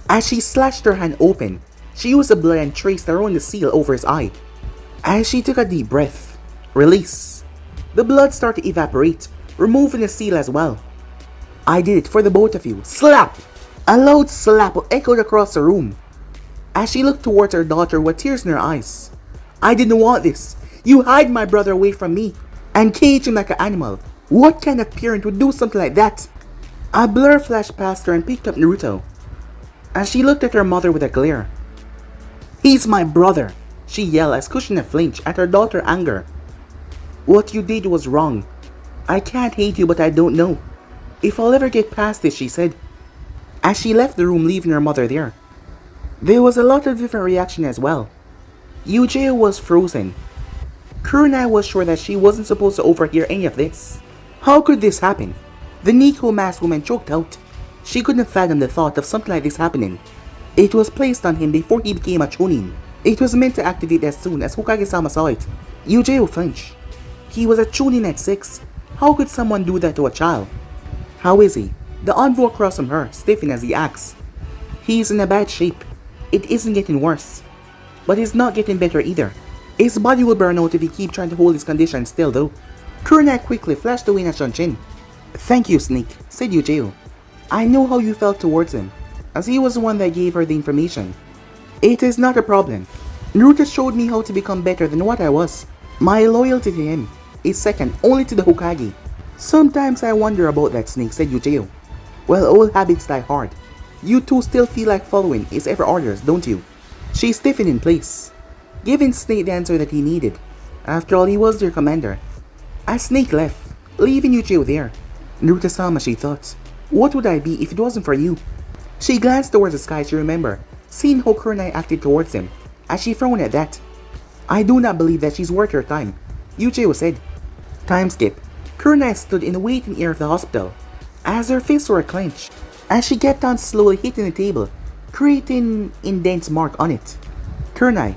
A: As she slashed her hand open, she used the blood and traced around the seal over his eye. As she took a deep breath, release. The blood started to evaporate, removing the seal as well. I did it for the both of you. Slap! A loud slap echoed across the room. As she looked towards her daughter with tears in her eyes. I didn't want this. You hide my brother away from me and cage him like an animal. What kind of parent would do something like that? A blur flashed past her and picked up Naruto. As she looked at her mother with a glare. He's my brother, she yelled as Kushina flinched at her daughter's anger. What you did was wrong. I can't hate you, but I don't know if I'll ever get past this, she said. As she left the room, leaving her mother there. There was a lot of different reaction as well. Yujiro was frozen. Kunai was sure that she wasn't supposed to overhear any of this. How could this happen? The Nico masked woman choked out. She couldn't fathom the thought of something like this happening. It was placed on him before he became a chunin. It was meant to activate as soon as Hokage-sama saw it. Yujiro flinched. He was a chunin at 6. How could someone do that to a child? How is he? The envoy across from her stiffened as he asked. He's in a bad shape. It isn't getting worse. But it's not getting better either. His body will burn out if he keeps trying to hold his condition still though. Kunai quickly flashed away at Shanshin. Thank you, Sneak, said Yujiro. I know how you felt towards him, as he was the one that gave her the information. It is not a problem. Naruto showed me how to become better than what I was. My loyalty to him is second only to the Hokage. Sometimes I wonder about that, Snake, said Yujiro. Well, old habits die hard. You two still feel like following his every orders, don't you? She stiffened in place, giving Snake the answer that he needed. After all, he was their commander. As Snake left, leaving Yujiro there, Naruto-sama, she thought, what would I be if it wasn't for you? She glanced towards the sky to remember seeing how Kunai acted towards him, as she frowned at that. I do not believe that she's worth your time, Yujiro said. Time skip. Kunai stood in the waiting area of the hospital, as her fists were clenched, as she kept on slowly hitting the table, creating indents mark on it. Kunai,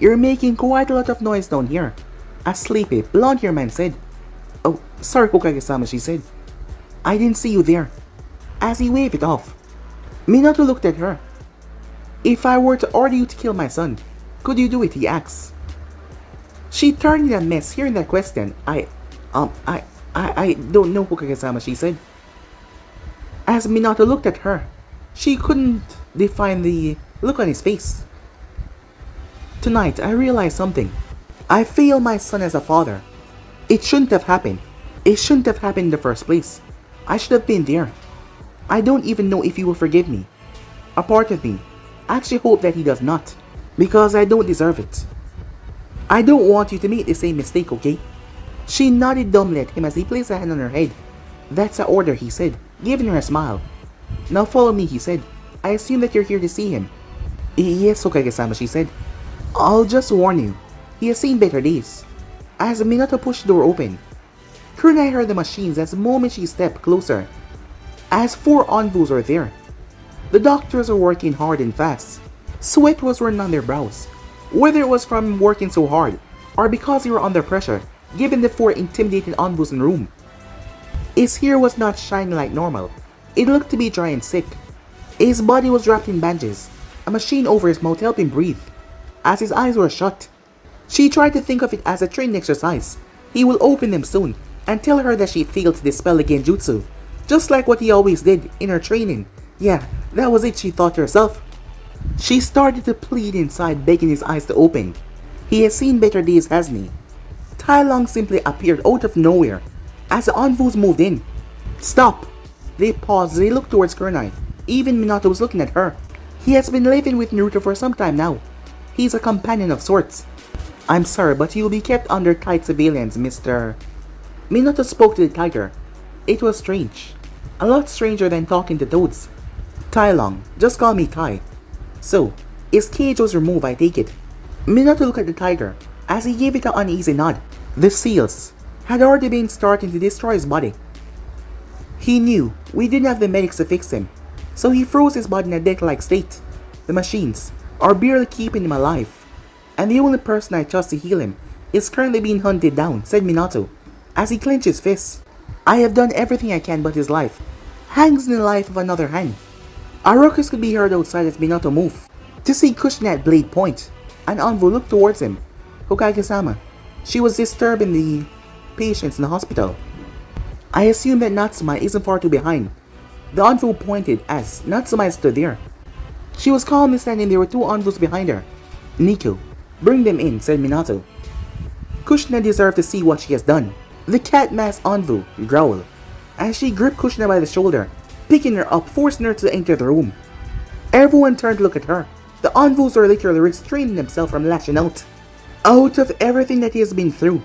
A: you're making quite a lot of noise down here, a sleepy, blonde-haired man said. Oh, sorry Hokage-sama, she said. I didn't see you there. As he waved it off, Minato looked at her. If I were to order you to kill my son, could you do it, he asked. She turned in a mess hearing that question. I don't know, Hokage-sama, she said. As Minato looked at her, she couldn't define the look on his face. Tonight, I realized something. I failed my son as a father. It shouldn't have happened. It shouldn't have happened in the first place. I should have been there. I don't even know if he will forgive me. A part of me actually hope that he does not, because I don't deserve it. I don't want you to make the same mistake, okay? She nodded dumbly at him as he placed a hand on her head. That's an order, he said, giving her a smile. Now follow me, he said. I assume that you're here to see him. Yes, Hokage-sama, she said. I'll just warn you. He has seen better days. As Minato pushed the door open, Kurenai heard the machines as the moment she stepped closer. As 4 envoys were there. The doctors were working hard and fast. Sweat was running on their brows, whether it was from working so hard or because they were under pressure, given the 4 intimidating envoys in the room. His hair was not shining like normal. It looked to be dry and sick. His body was wrapped in bandages, a machine over his mouth helped him breathe, as his eyes were shut. She tried to think of it as a training exercise. He will open them soon and tell her that she failed to dispel the Genjutsu, just like what he always did in her training. Yeah, that was it, she thought to herself. She started to plead inside, begging his eyes to open. He has seen better days, hasn't he? Tai Long simply appeared out of nowhere as the envoys moved in. Stop! They paused, they looked towards Kurenai. Even Minato was looking at her. He has been living with Naruto for some time now. He's a companion of sorts. I'm sorry, but you'll be kept under tight surveillance, Mr. Minato spoke to the tiger. It was strange. A lot stranger than talking to toads. Tai Long, just call me Tai. So, his cage was removed, I take it. Minato looked at the tiger as he gave it an uneasy nod. The seals had already been starting to destroy his body. He knew we didn't have the medics to fix him, so he froze his body in a death-like state. The machines are barely keeping him alive, and the only person I trust to heal him is currently being hunted down, said Minato, as he clenched his fists. I have done everything I can, but his life hangs in the life of another hand. A ruckus could be heard outside as Minato moved to see Kushina at blade point. An envoy looked towards him. Hokage-sama, she was disturbing the patients in the hospital. I assume that Natsuma isn't far too behind. The envoy pointed as Natsuma stood there. She was calmly standing there with 2 envoys behind her. Nico, bring them in, said Minato. Kushina deserved to see what she has done. The cat-masked envoy growled as she gripped Kushina by the shoulder, picking her up, forcing her to enter the room. Everyone turned to look at her. The envoys were literally restraining themselves from lashing out. Out of everything that he has been through,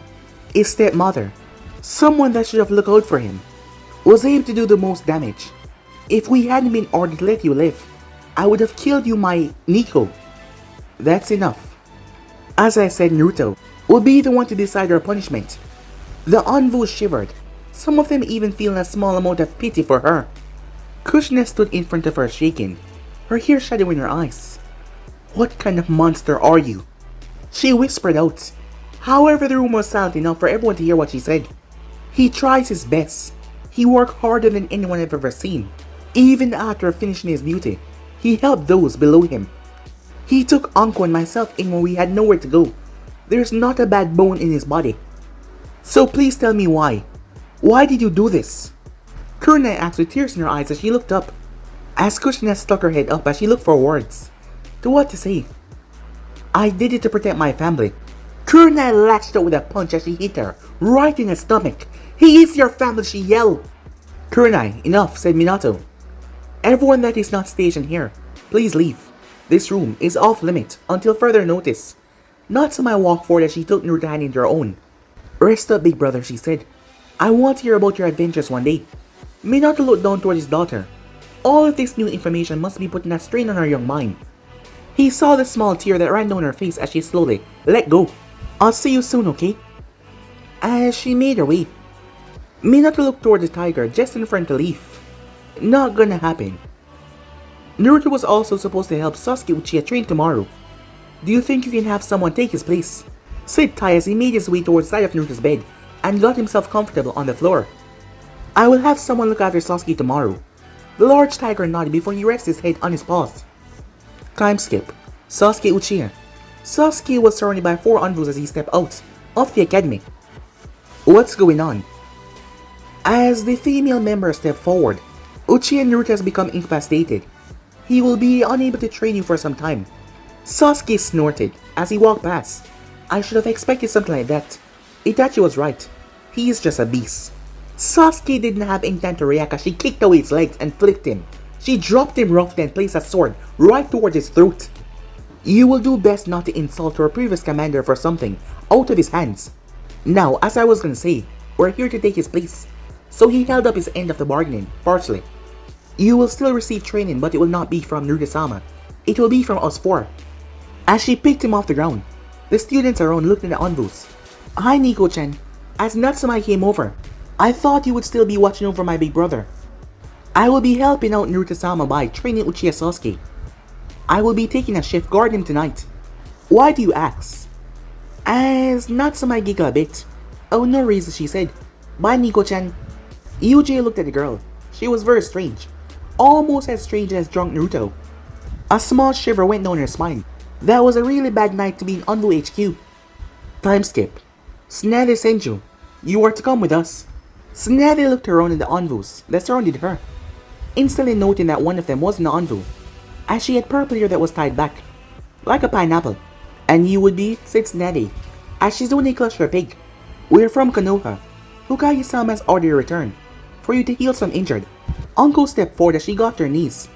A: his stepmother, someone that should have looked out for him, was able to do the most damage. If we hadn't been ordered to let you live, I would have killed you, my Nico. That's enough. As I said, Naruto will be the one to decide our punishment. The envoys shivered, some of them even feeling a small amount of pity for her. Kushina stood in front of her shaking, her hair shadowing her eyes. What kind of monster are you? She whispered out. However, the room was silent enough for everyone to hear what she said. He tries his best. He worked harder than anyone I've ever seen. Even after finishing his duty, he helped those below him. He took Anko and myself in when we had nowhere to go. There's not a bad bone in his body. So please tell me why. Why did you do this? Kurenai asked with tears in her eyes as she looked up. As Kushina stuck her head up as she looked for words. To what to say? I did it to protect my family. Kurenai latched out with a punch as she hit her, right in the stomach. He is your family, she yelled. Kurenai, enough, said Minato. Everyone that is not stationed here, please leave. This room is off limit until further notice. Natsuma walked forward as she took Naruto's hand into her own. Rest up, big brother, she said. I want to hear about your adventures one day. Minato looked down toward his daughter. All of this new information must be putting a strain on her young mind. He saw the small tear that ran down her face as she slowly let go. I'll see you soon, okay? As she made her way, Minato looked toward the tiger just in front to leave. Not gonna happen. Naruto was also supposed to help Sasuke Uchiha train tomorrow. Do you think you can have someone take his place? Said Tai as he made his way towards the side of Naruto's bed and got himself comfortable on the floor. I will have someone look after Sasuke tomorrow. The large tiger nodded before he rested his head on his paws. Time skip. Sasuke Uchiha. Sasuke was surrounded by 4 envoys as he stepped out of the academy. What's going on? As the female member stepped forward, Uchiha Naruto has become incapacitated. He will be unable to train you for some time. Sasuke snorted as he walked past. I should have expected something like that. Itachi was right. He is just a beast. Sasuke didn't have any time to react as she kicked away his legs and flipped him. She dropped him roughly and placed a sword right towards his throat. You will do best not to insult your previous commander for something out of his hands. Now, as I was gonna say, we're here to take his place. So he held up his end of the bargaining, partially. You will still receive training, but it will not be from Naruto-sama. It will be from us 4. As she picked him off the ground, The students around looked at the envelopes. Hi Nico-chan. As Natsume came over, I thought you would still be watching over my big brother. I will be helping out Naruto-sama by training Uchiha Sasuke. I will be taking a shift guarding him tonight. Why do you ask? As Natsume giggled a bit. Oh, no reason, she said. Bye, Nico-chan. Yuji looked at the girl. She was very strange. Almost as strange as drunk Naruto. A small shiver went down her spine. That was a really bad night to be in Unlu HQ. Time skip. Tsunade sent you. You are to come with us. Tsunade looked around at the envelopes that surrounded her, instantly noting that one of them wasn't an envelope, as she had purple hair that was tied back, like a pineapple. And you would be, said Tsunade, as she's only clutched her pig. We're from Konoha. Hokage-sama's ordered your return, for you to heal some injured. Uncle stepped forward as she got to her knees.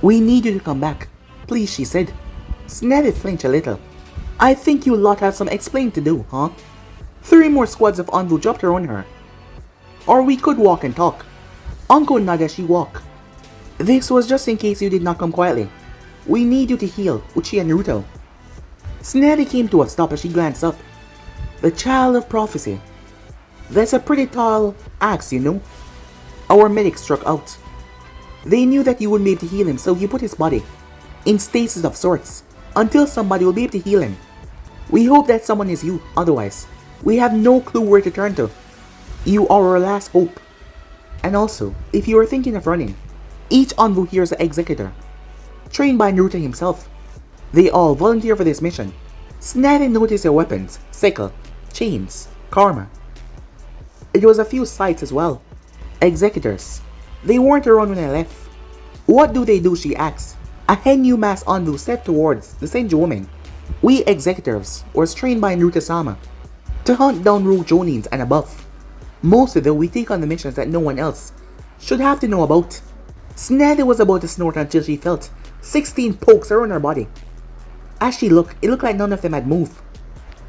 A: We need you to come back, please, she said. Tsunade flinched a little. I think you lot have some explaining to do, huh? 3 more squads of envelope dropped around her. Or we could walk and talk. Uncle nodded as she walked. This was just in case you did not come quietly. We need you to heal Uchiha Naruto. Tsunade came to a stop as she glanced up. The child of prophecy. That's a pretty tall axe, you know. Our medic struck out. They knew that you wouldn't be able to heal him, so he put his body in stasis of sorts until somebody will be able to heal him. We hope that someone is you, otherwise we have no clue where to turn to. You are our last hope. And also, if you are thinking of running, each envoy here is an executor, trained by Naruto himself. They all volunteer for this mission. Tsunade noticed their weapons, sickle, chains, karma. It was a few sights as well. Executors. They weren't around when I left. What do they do, she asked. A Henyu masked envoy stepped towards the Senju woman. We executors were trained by Naruto-sama to hunt down rogue jonins and above. Most of them we take on the missions that no one else should have to know about. Tsunade was about to snort until she felt 16 pokes around her body. As she looked, it looked like none of them had moved.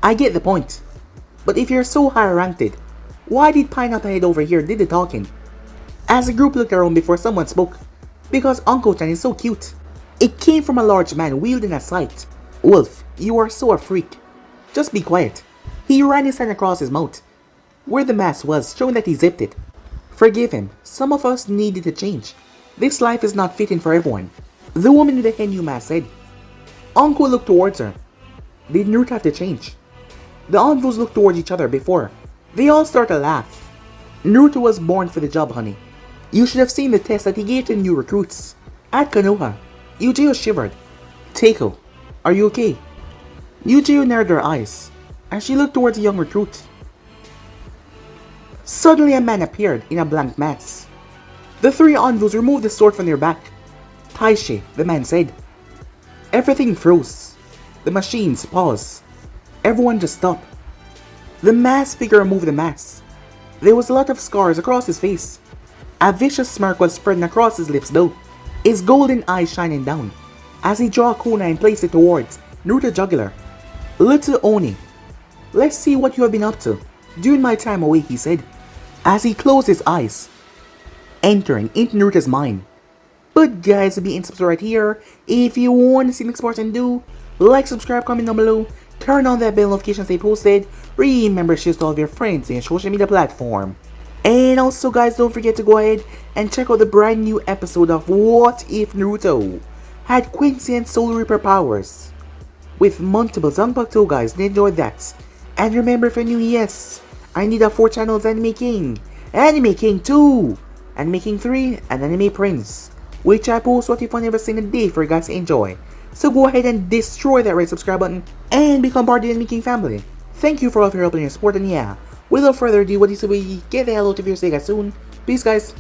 A: I get the point. But if you're so high ranked, why did Pineapple Head over here did the talking? As the group looked around before someone spoke, because Uncle-chan is so cute. It came from a large man wielding a scythe. Wolf, you are so a freak. Just be quiet. He ran his hand across his mouth, where the mask was, showing that he zipped it. Forgive him, some of us needed to change. This life is not fitting for everyone, the woman with the Henyu mask said. Uncle looked towards her. Did Naruto have to change? The envoys looked towards each other before. They all started to laugh. Naruto was born for the job, honey. You should have seen the test that he gave to new recruits. At Konoha, Yujiro shivered. Teiko, are you okay? Yujiro narrowed her eyes, and she looked towards the young recruit. Suddenly a man appeared in a blank mask. The 3 envoys removed the sword from their back. Taishe, the man said. Everything froze. The machines paused. Everyone just stopped. The masked figure removed the mask. There was a lot of scars across his face. A vicious smirk was spreading across his lips though, his golden eyes shining down, as he drew a kunai and placed it towards Naruto's jugular. Little Oni, let's see what you have been up to during my time away, he said, as he closed his eyes, entering into Naruto's mind. But guys, be in subscribe right here. If you want to see next part and do, like, subscribe, comment down below, turn on that bell notification stay posted, remember to share to all of your friends and social media platform. And also guys, don't forget to go ahead and check out the brand new episode of What If Naruto had Quincy and Soul Reaper powers with multiple Zanpakuto guys, enjoy that. And remember, if you're new, yes, I need a 4 channels Anime King 2, Anime King 3, and Anime Prince, which I post what if on every single day for you guys to enjoy. So go ahead and destroy that red subscribe button and become part of the Anime King family. Thank you for all of your help and your support, and yeah, without further ado, what is we get the hell out of here, see you guys soon. Peace guys.